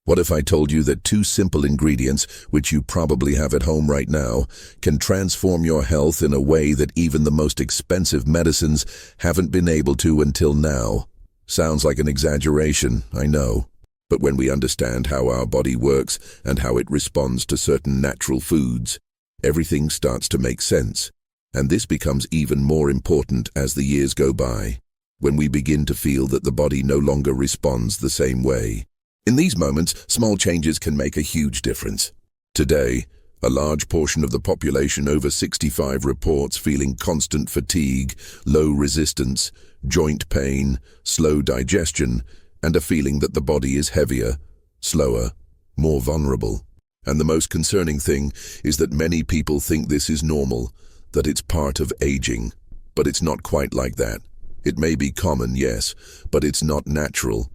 What if I told you that two simple ingredients, which you probably have at home right now, can transform your health in a way that even the most expensive medicines haven't been able to until now? Sounds like an exaggeration, I know. But when we understand how our body works and how it responds to certain natural foods, everything starts to make sense. And this becomes even more important as the years go by, when we begin to feel that the body no longer responds the same way. In these moments, small changes can make a huge difference. Today, a large portion of the population over 65 reports feeling constant fatigue, low resistance, joint pain, slow digestion, and a feeling that the body is heavier, slower, more vulnerable. And the most concerning thing is that many people think this is normal, that it's part of aging. But it's not quite like that. It may be common, yes, but it's not natural.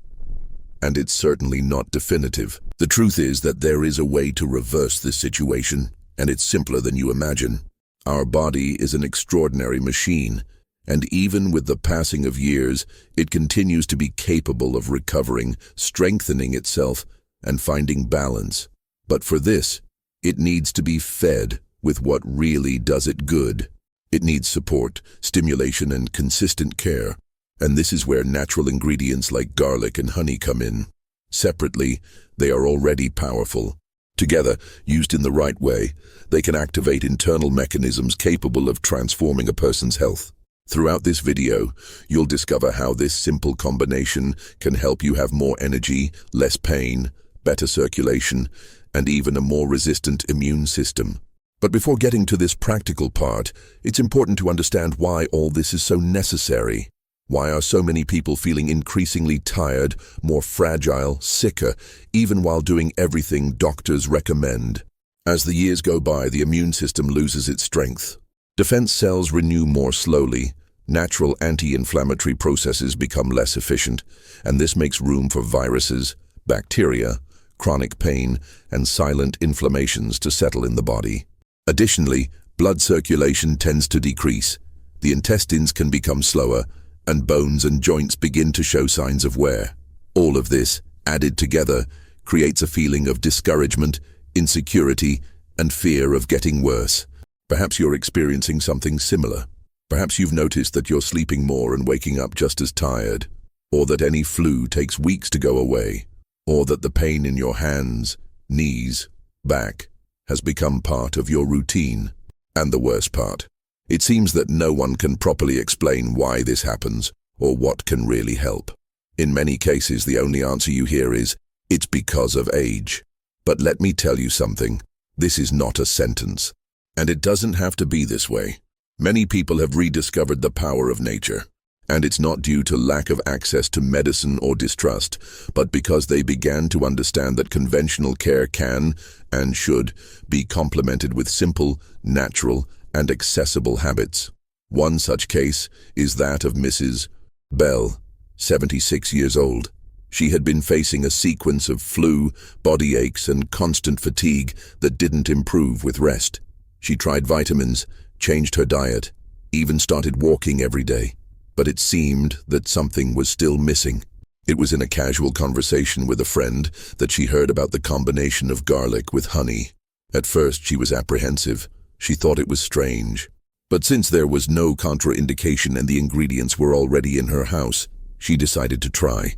And it's certainly not definitive. The truth is that there is a way to reverse this situation, and it's simpler than you imagine. Our body is an extraordinary machine, and even with the passing of years, it continues to be capable of recovering, strengthening itself, and finding balance. But for this, it needs to be fed with what really does it good. It needs support, stimulation, and consistent care. And this is where natural ingredients like garlic and honey come in. Separately, they are already powerful. Together, used in the right way, they can activate internal mechanisms capable of transforming a person's health. Throughout this video, you'll discover how this simple combination can help you have more energy, less pain, better circulation, and even a more resistant immune system. But before getting to this practical part, it's important to understand why all this is so necessary. Why are so many people feeling increasingly tired, more fragile, sicker, even while doing everything doctors recommend? As the years go by, the immune system loses its strength. Defense cells renew more slowly, natural anti-inflammatory processes become less efficient, and this makes room for viruses, bacteria, chronic pain, and silent inflammations to settle in the body. Additionally, blood circulation tends to decrease. The intestines can become slower, and bones and joints begin to show signs of wear. All of this, added together, creates a feeling of discouragement, insecurity, and fear of getting worse. Perhaps you're experiencing something similar. Perhaps you've noticed that you're sleeping more and waking up just as tired, or that any flu takes weeks to go away, or that the pain in your hands, knees, back, has become part of your routine. And the worst part, it seems that no one can properly explain why this happens or what can really help. In many cases, the only answer you hear is, it's because of age. But let me tell you something, this is not a sentence. And it doesn't have to be this way. Many people have rediscovered the power of nature. And it's not due to lack of access to medicine or distrust, but because they began to understand that conventional care can, and should, be complemented with simple, natural, and accessible habits. One such case is that of Mrs. Bell, 76 years old. She had been facing a sequence of flu, body aches, and constant fatigue that didn't improve with rest. She tried vitamins, changed her diet, even started walking every day. But it seemed that something was still missing. It was in a casual conversation with a friend that she heard about the combination of garlic with honey. At first, she was apprehensive. She thought it was strange. But since there was no contraindication and the ingredients were already in her house, she decided to try.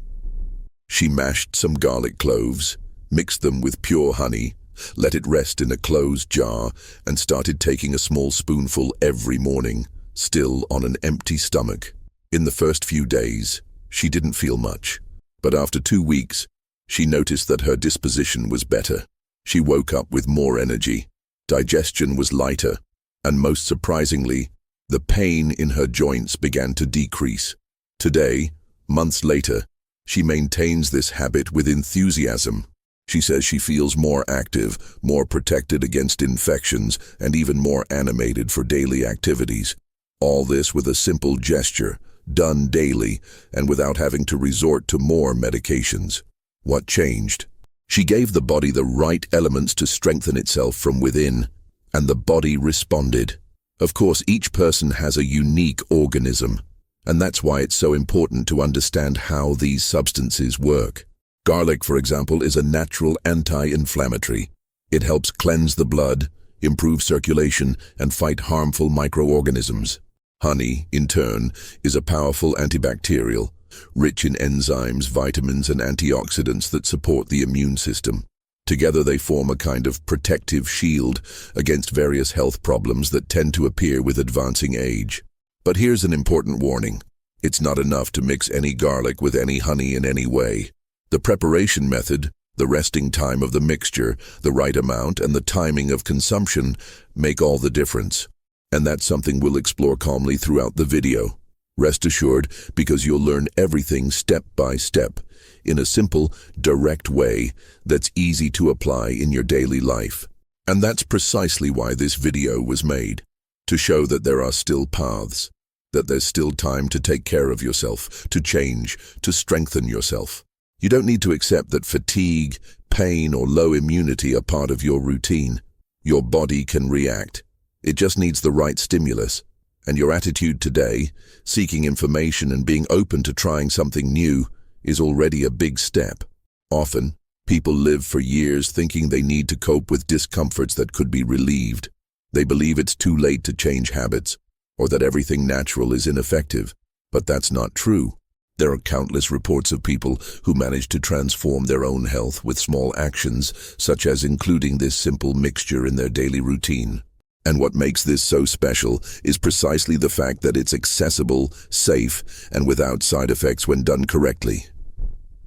She mashed some garlic cloves, mixed them with pure honey, let it rest in a closed jar, and started taking a small spoonful every morning, still on an empty stomach. In the first few days, she didn't feel much. But after 2 weeks, she noticed that her disposition was better. She woke up with more energy. Digestion was lighter, and most surprisingly, the pain in her joints began to decrease. Today, months later, she maintains this habit with enthusiasm. She says she feels more active, more protected against infections, and even more animated for daily activities. All this with a simple gesture, done daily, and without having to resort to more medications. What changed? She gave the body the right elements to strengthen itself from within, and the body responded. Of course, each person has a unique organism, and that's why it's so important to understand how these substances work. Garlic, for example, is a natural anti-inflammatory. It helps cleanse the blood, improve circulation, and fight harmful microorganisms. Honey, in turn, is a powerful antibacterial, rich in enzymes, vitamins, and antioxidants that support the immune system. Together they form a kind of protective shield against various health problems that tend to appear with advancing age. But here's an important warning. It's not enough to mix any garlic with any honey in any way. The preparation method, the resting time of the mixture, the right amount, and the timing of consumption make all the difference. And that's something we'll explore calmly throughout the video. Rest assured, because you'll learn everything step by step, in a simple, direct way that's easy to apply in your daily life. And that's precisely why this video was made, to show that there are still paths, that there's still time to take care of yourself, to change, to strengthen yourself. You don't need to accept that fatigue, pain, or low immunity are part of your routine. Your body can react. It just needs the right stimulus. And your attitude today, seeking information and being open to trying something new, is already a big step. Often, people live for years thinking they need to cope with discomforts that could be relieved. They believe it's too late to change habits, or that everything natural is ineffective. But that's not true. There are countless reports of people who manage to transform their own health with small actions, such as including this simple mixture in their daily routine. And what makes this so special is precisely the fact that it's accessible, safe, and without side effects when done correctly.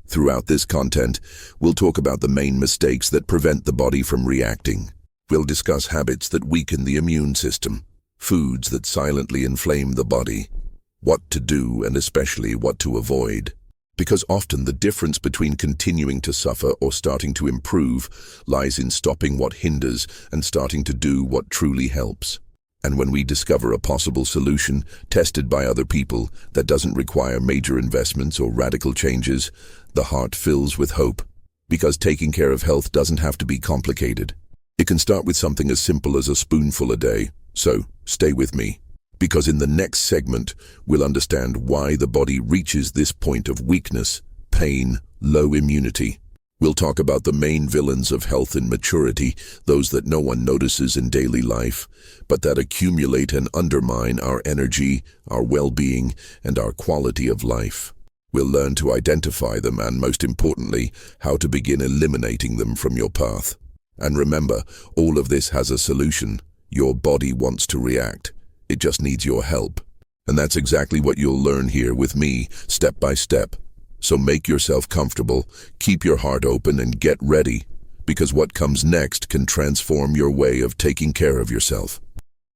Throughout this content, we'll talk about the main mistakes that prevent the body from reacting. We'll discuss habits that weaken the immune system, foods that silently inflame the body, what to do and especially what to avoid. Because often the difference between continuing to suffer or starting to improve lies in stopping what hinders and starting to do what truly helps. And when we discover a possible solution, tested by other people, that doesn't require major investments or radical changes, the heart fills with hope. Because taking care of health doesn't have to be complicated. It can start with something as simple as a spoonful a day. So, stay with me. Because in the next segment, we'll understand why the body reaches this point of weakness, pain, low immunity. We'll talk about the main villains of health and maturity, those that no one notices in daily life, but that accumulate and undermine our energy, our well-being, and our quality of life. We'll learn to identify them and, most importantly, how to begin eliminating them from your path. And remember, all of this has a solution. Your body wants to react. It just needs your help. And that's exactly what you'll learn here with me, step by step. So make yourself comfortable, keep your heart open, and get ready, because what comes next can transform your way of taking care of yourself.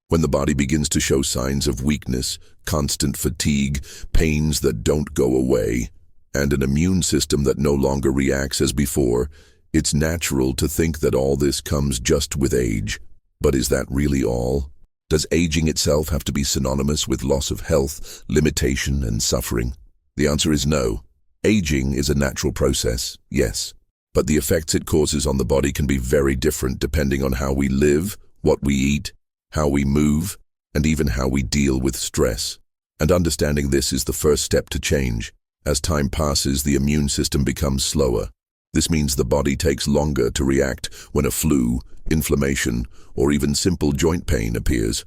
When the body begins to show signs of weakness, constant fatigue, pains that don't go away, and an immune system that no longer reacts as before, it's natural to think that all this comes just with age. But is that really all? Does aging itself have to be synonymous with loss of health, limitation, and suffering? The answer is no. Aging is a natural process, yes, but the effects it causes on the body can be very different depending on how we live, what we eat, how we move, and even how we deal with stress. And understanding this is the first step to change. As time passes, the immune system becomes slower. This means the body takes longer to react when a flu, inflammation, or even simple joint pain appears.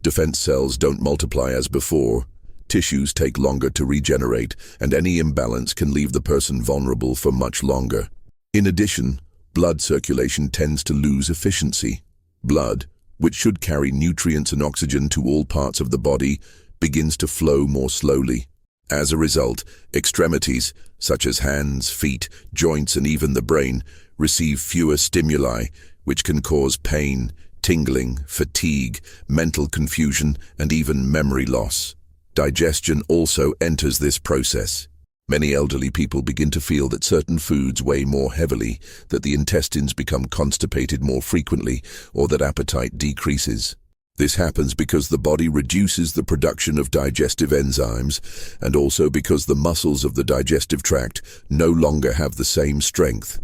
Defense cells don't multiply as before. Tissues take longer to regenerate, and any imbalance can leave the person vulnerable for much longer. In addition, blood circulation tends to lose efficiency. Blood, which should carry nutrients and oxygen to all parts of the body, begins to flow more slowly. As a result, extremities, such as hands, feet, joints, and even the brain, receive fewer stimuli, which can cause pain, tingling, fatigue, mental confusion, and even memory loss. Digestion also enters this process. Many elderly people begin to feel that certain foods weigh more heavily, that the intestines become constipated more frequently, or that appetite decreases. This happens because the body reduces the production of digestive enzymes, and also because the muscles of the digestive tract no longer have the same strength.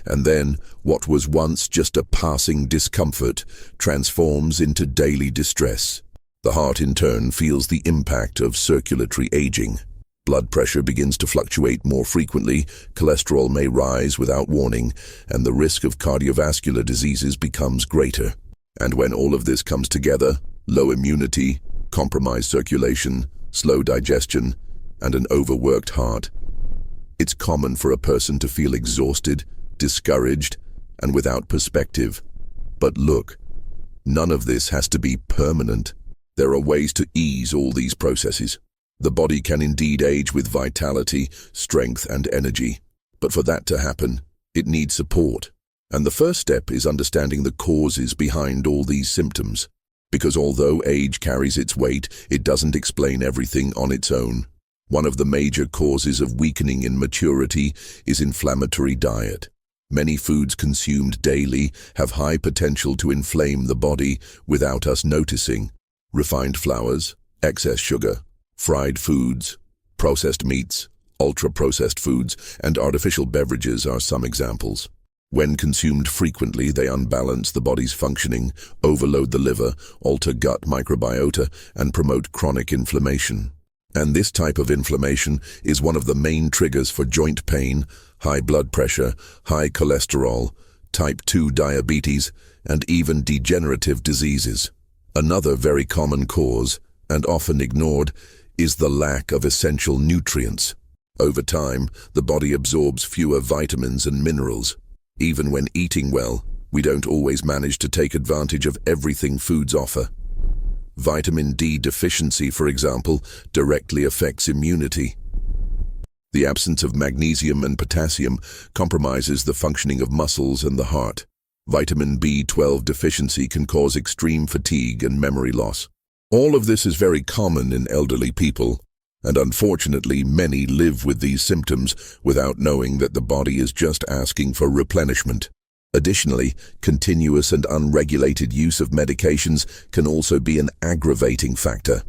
And then, what was once just a passing discomfort transforms into daily distress. The heart in turn feels the impact of circulatory aging. Blood pressure begins to fluctuate more frequently, cholesterol may rise without warning, and the risk of cardiovascular diseases becomes greater. And when all of this comes together, low immunity, compromised circulation, slow digestion, and an overworked heart, it's common for a person to feel exhausted, discouraged, and without perspective. But look, none of this has to be permanent. There are ways to ease all these processes. The body can indeed age with vitality, strength, and energy. But for that to happen, it needs support. And the first step is understanding the causes behind all these symptoms. Because although age carries its weight, it doesn't explain everything on its own. One of the major causes of weakening in maturity is inflammatory diet. Many foods consumed daily have high potential to inflame the body without us noticing. Refined flours, excess sugar, fried foods, processed meats, ultra-processed foods, and artificial beverages are some examples. When consumed frequently, they unbalance the body's functioning, overload the liver, alter gut microbiota, and promote chronic inflammation. And this type of inflammation is one of the main triggers for joint pain, high blood pressure, high cholesterol, type 2 diabetes, and even degenerative diseases. Another very common cause, and often ignored, is the lack of essential nutrients. Over time, the body absorbs fewer vitamins and minerals. Even when eating well, we don't always manage to take advantage of everything foods offer. Vitamin D deficiency, for example, directly affects immunity. The absence of magnesium and potassium compromises the functioning of muscles and the heart. Vitamin B12 deficiency can cause extreme fatigue and memory loss. All of this is very common in elderly people, and unfortunately many live with these symptoms without knowing that the body is just asking for replenishment. Additionally, continuous and unregulated use of medications can also be an aggravating factor.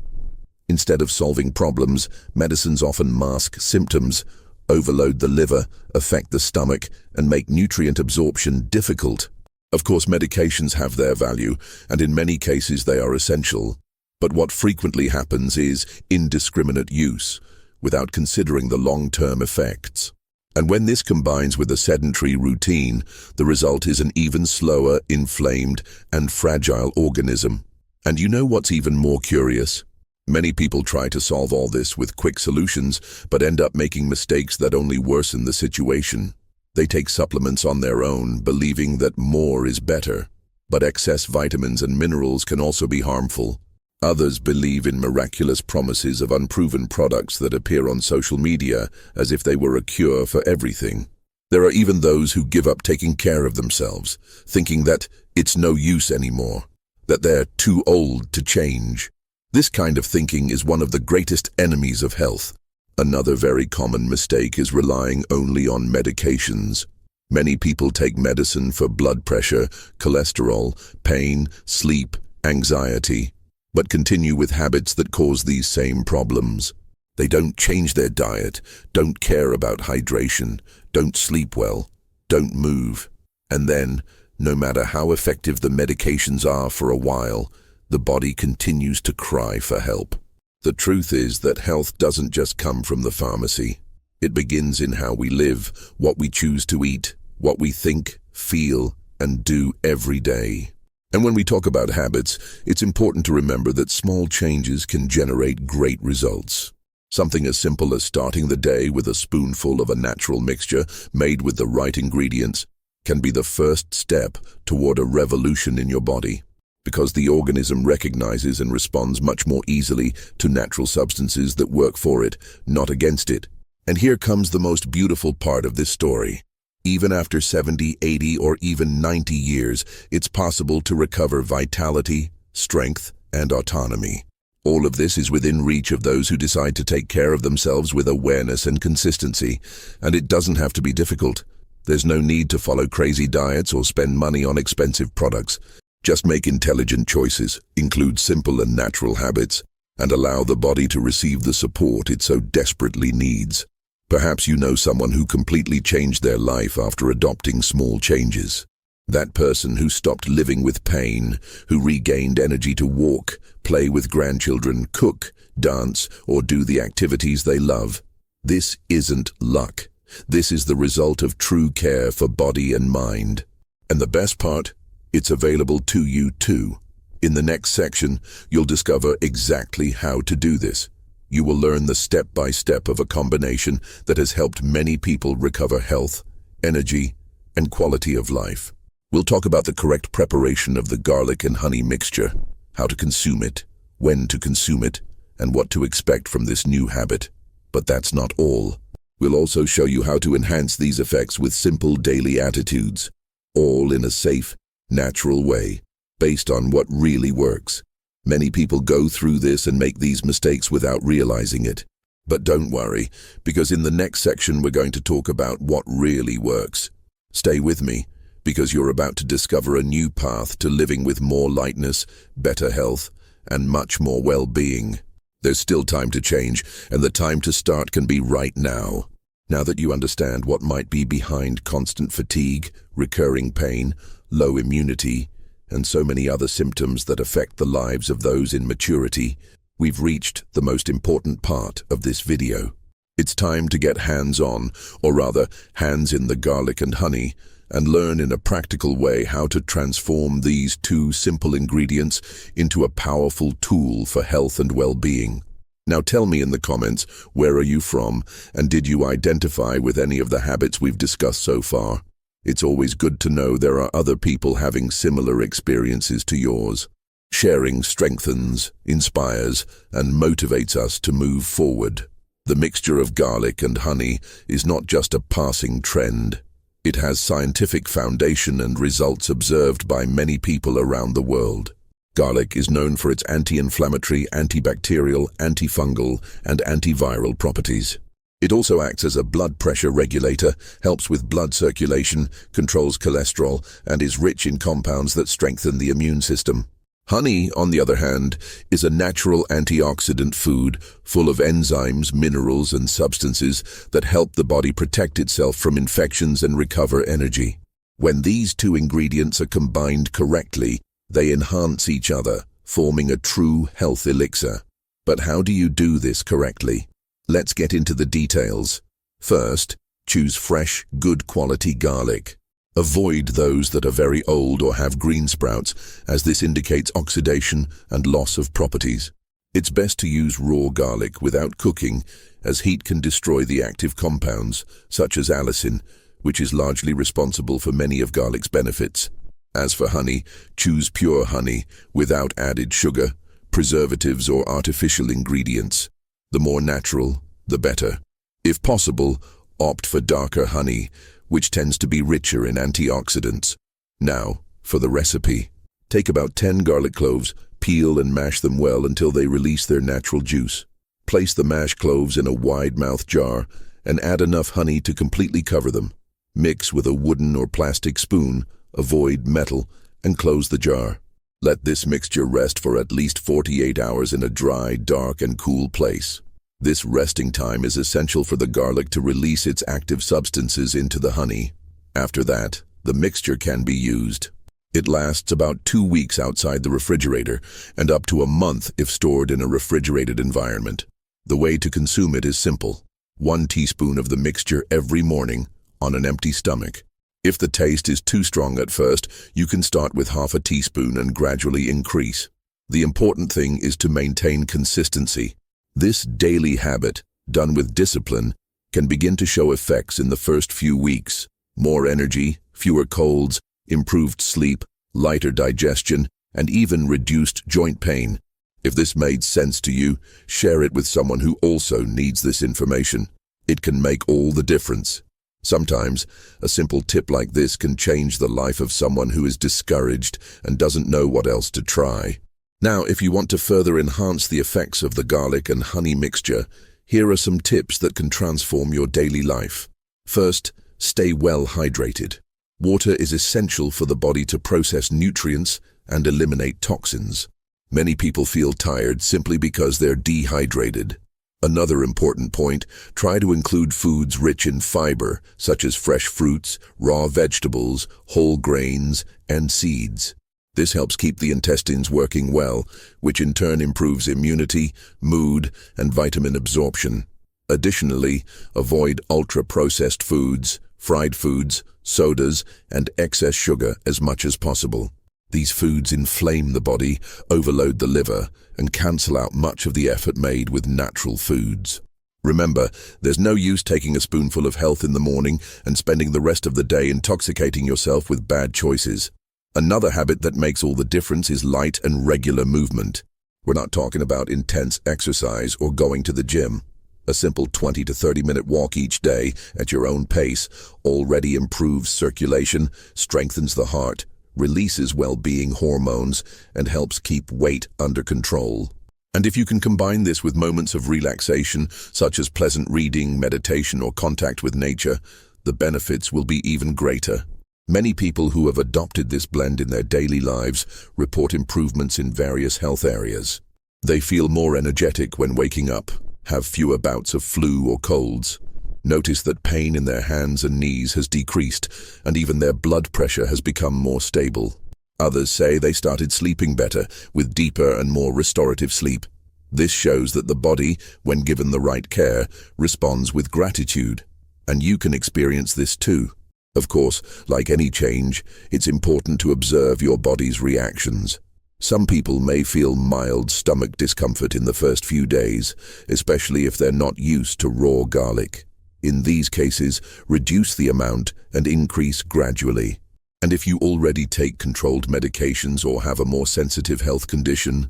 Instead of solving problems, medicines often mask symptoms, overload the liver, affect the stomach, and make nutrient absorption difficult. Of course, medications have their value, and in many cases they are essential. But what frequently happens is indiscriminate use, without considering the long-term effects. And when this combines with a sedentary routine, the result is an even slower, inflamed, and fragile organism. And you know what's even more curious? Many people try to solve all this with quick solutions, but end up making mistakes that only worsen the situation. They take supplements on their own, believing that more is better. But excess vitamins and minerals can also be harmful. Others believe in miraculous promises of unproven products that appear on social media as if they were a cure for everything. There are even those who give up taking care of themselves, thinking that it's no use anymore, that they're too old to change. This kind of thinking is one of the greatest enemies of health. Another very common mistake is relying only on medications. Many people take medicine for blood pressure, cholesterol, pain, sleep, anxiety, but continue with habits that cause these same problems. They don't change their diet, don't care about hydration, don't sleep well, don't move. And then, no matter how effective the medications are for a while, the body continues to cry for help. The truth is that health doesn't just come from the pharmacy. It begins in how we live, what we choose to eat, what we think, feel, and do every day. And when we talk about habits, it's important to remember that small changes can generate great results. Something as simple as starting the day with a spoonful of a natural mixture made with the right ingredients can be the first step toward a revolution in your body, because the organism recognizes and responds much more easily to natural substances that work for it, not against it. And here comes the most beautiful part of this story. Even after 70, 80, or even 90 years, it's possible to recover vitality, strength, and autonomy. All of this is within reach of those who decide to take care of themselves with awareness and consistency, and it doesn't have to be difficult. There's no need to follow crazy diets or spend money on expensive products. Just make intelligent choices, include simple and natural habits, and allow the body to receive the support it so desperately needs. Perhaps you know someone who completely changed their life after adopting small changes. That person who stopped living with pain, who regained energy to walk, play with grandchildren, cook, dance, or do the activities they love. This isn't luck. This is the result of true care for body and mind. And the best part, it's available to you too. In the next section, you'll discover exactly how to do this. You will learn the step-by-step of a combination that has helped many people recover health, energy, and quality of life. We'll talk about the correct preparation of the garlic and honey mixture, how to consume it, when to consume it, and what to expect from this new habit. But that's not all. We'll also show you how to enhance these effects with simple daily attitudes, all in a safe, natural way, based on what really works. Many people go through this and make these mistakes without realizing it. But don't worry, because in the next section we're going to talk about what really works. Stay with me, because you're about to discover a new path to living with more lightness, better health, and much more well-being. There's still time to change, and the time to start can be right now. Now that you understand what might be behind constant fatigue, recurring pain, low immunity, and so many other symptoms that affect the lives of those in maturity, we've reached the most important part of this video. It's time to get hands-on, or rather, hands in the garlic and honey, and learn in a practical way how to transform these two simple ingredients into a powerful tool for health and well-being. Now tell me in the comments, where are you from, and did you identify with any of the habits we've discussed so far? It's always good to know there are other people having similar experiences to yours. Sharing strengthens, inspires, and motivates us to move forward. The mixture of garlic and honey is not just a passing trend. It has scientific foundation and results observed by many people around the world. Garlic is known for its anti-inflammatory, antibacterial, antifungal, and antiviral properties. It also acts as a blood pressure regulator, helps with blood circulation, controls cholesterol, and is rich in compounds that strengthen the immune system. Honey, on the other hand, is a natural antioxidant food full of enzymes, minerals, and substances that help the body protect itself from infections and recover energy. When these two ingredients are combined correctly, they enhance each other, forming a true health elixir. But how do you do this correctly? Let's get into the details. First, choose fresh, good quality garlic. Avoid those that are very old or have green sprouts, as this indicates oxidation and loss of properties. It's best to use raw garlic without cooking, as heat can destroy the active compounds, such as allicin, which is largely responsible for many of garlic's benefits. As for honey, choose pure honey, without added sugar, preservatives, or artificial ingredients. The more natural, the better. If possible, opt for darker honey, which tends to be richer in antioxidants. Now, for the recipe. Take about 10 garlic cloves, peel and mash them well until they release their natural juice. Place the mashed cloves in a wide-mouthed jar and add enough honey to completely cover them. Mix with a wooden or plastic spoon, avoid metal, and close the jar. Let this mixture rest for at least 48 hours in a dry, dark, and cool place. This resting time is essential for the garlic to release its active substances into the honey. After that, the mixture can be used. It lasts about 2 weeks outside the refrigerator and up to a month if stored in a refrigerated environment. The way to consume it is simple. 1 teaspoon of the mixture every morning on an empty stomach. If the taste is too strong at first, you can start with half a teaspoon and gradually increase. The important thing is to maintain consistency. This daily habit, done with discipline, can begin to show effects in the first few weeks. More energy, fewer colds, improved sleep, lighter digestion, and even reduced joint pain. If this made sense to you, share it with someone who also needs this information. It can make all the difference. Sometimes, a simple tip like this can change the life of someone who is discouraged and doesn't know what else to try. Now, if you want to further enhance the effects of the garlic and honey mixture, here are some tips that can transform your daily life. First, stay well hydrated. Water is essential for the body to process nutrients and eliminate toxins. Many people feel tired simply because they're dehydrated. Another important point, try to include foods rich in fiber, such as fresh fruits, raw vegetables, whole grains, and seeds. This helps keep the intestines working well, which in turn improves immunity, mood, and vitamin absorption. Additionally, avoid ultra-processed foods, fried foods, sodas, and excess sugar as much as possible. These foods inflame the body, overload the liver, and cancel out much of the effort made with natural foods. Remember, there's no use taking a spoonful of health in the morning and spending the rest of the day intoxicating yourself with bad choices. Another habit that makes all the difference is light and regular movement. We're not talking about intense exercise or going to the gym. A simple 20 to 30-minute walk each day at your own pace already improves circulation, strengthens the heart, releases well-being hormones, and helps keep weight under control. And if you can combine this with moments of relaxation, such as pleasant reading, meditation, or contact with nature, the benefits will be even greater. Many people who have adopted this blend in their daily lives report improvements in various health areas. They feel more energetic when waking up, have fewer bouts of flu or colds, notice that pain in their hands and knees has decreased, and even their blood pressure has become more stable. Others say they started sleeping better, with deeper and more restorative sleep. This shows that the body, when given the right care, responds with gratitude. And you can experience this too. Of course, like any change, it's important to observe your body's reactions. Some people may feel mild stomach discomfort in the first few days, especially if they're not used to raw garlic. In these cases, reduce the amount and increase gradually. And if you already take controlled medications or have a more sensitive health condition,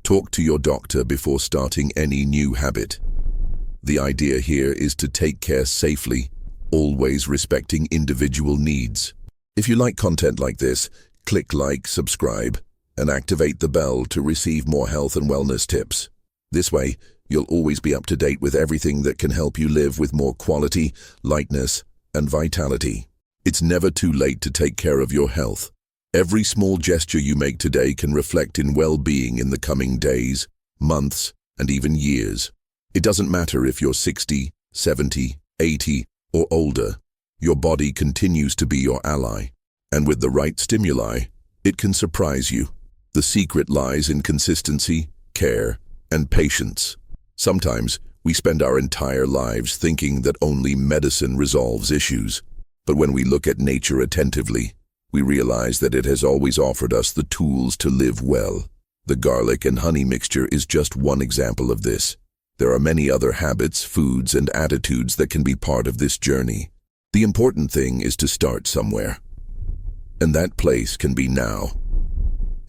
talk to your doctor before starting any new habit. The idea here is to take care safely, always respecting individual needs. If you like content like this, click like, subscribe, and activate the bell to receive more health and wellness tips. This way, you'll always be up to date with everything that can help you live with more quality, lightness, and vitality. It's never too late to take care of your health. Every small gesture you make today can reflect in well-being in the coming days, months, and even years. It doesn't matter if you're 60, 70, 80, or older. Your body continues to be your ally, and with the right stimuli, it can surprise you. The secret lies in consistency, care, and patience. Sometimes we spend our entire lives thinking that only medicine resolves issues. But when we look at nature attentively, we realize that it has always offered us the tools to live well. The garlic and honey mixture is just one example of this. There are many other habits, foods, and attitudes that can be part of this journey. The important thing is to start somewhere. And that place can be now.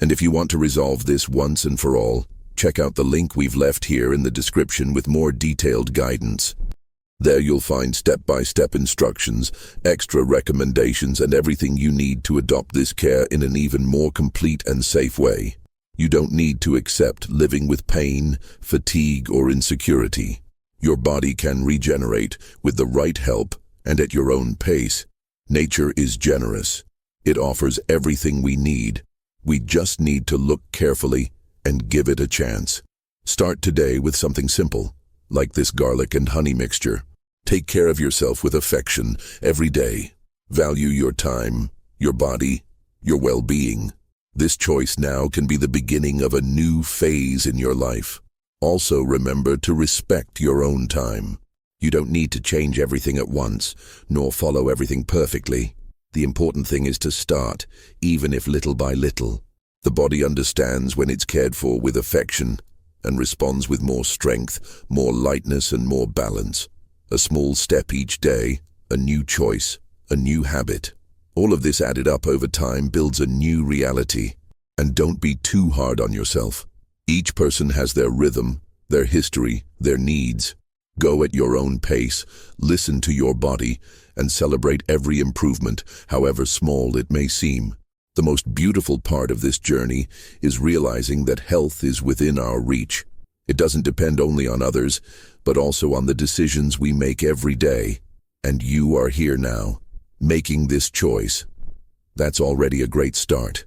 And if you want to resolve this once and for all, check out the link we've left here in the description with more detailed guidance. There you'll find step-by-step instructions, extra recommendations, and everything you need to adopt this care in an even more complete and safe way. You don't need to accept living with pain, fatigue, or insecurity. Your body can regenerate with the right help and at your own pace. Nature is generous. It offers everything we need. We just need to look carefully and give it a chance. Start today with something simple, like this garlic and honey mixture. Take care of yourself with affection every day. Value your time, your body, your well-being. This choice now can be the beginning of a new phase in your life. Also remember to respect your own time. You don't need to change everything at once, nor follow everything perfectly. The important thing is to start, even if little by little. The body understands when it's cared for with affection and responds with more strength, more lightness, and more balance. A small step each day, a new choice, a new habit. All of this added up over time builds a new reality. And don't be too hard on yourself. Each person has their rhythm, their history, their needs. Go at your own pace, listen to your body, and celebrate every improvement, however small it may seem. The most beautiful part of this journey is realizing that health is within our reach. It doesn't depend only on others, but also on the decisions we make every day. And you are here now, making this choice. That's already a great start.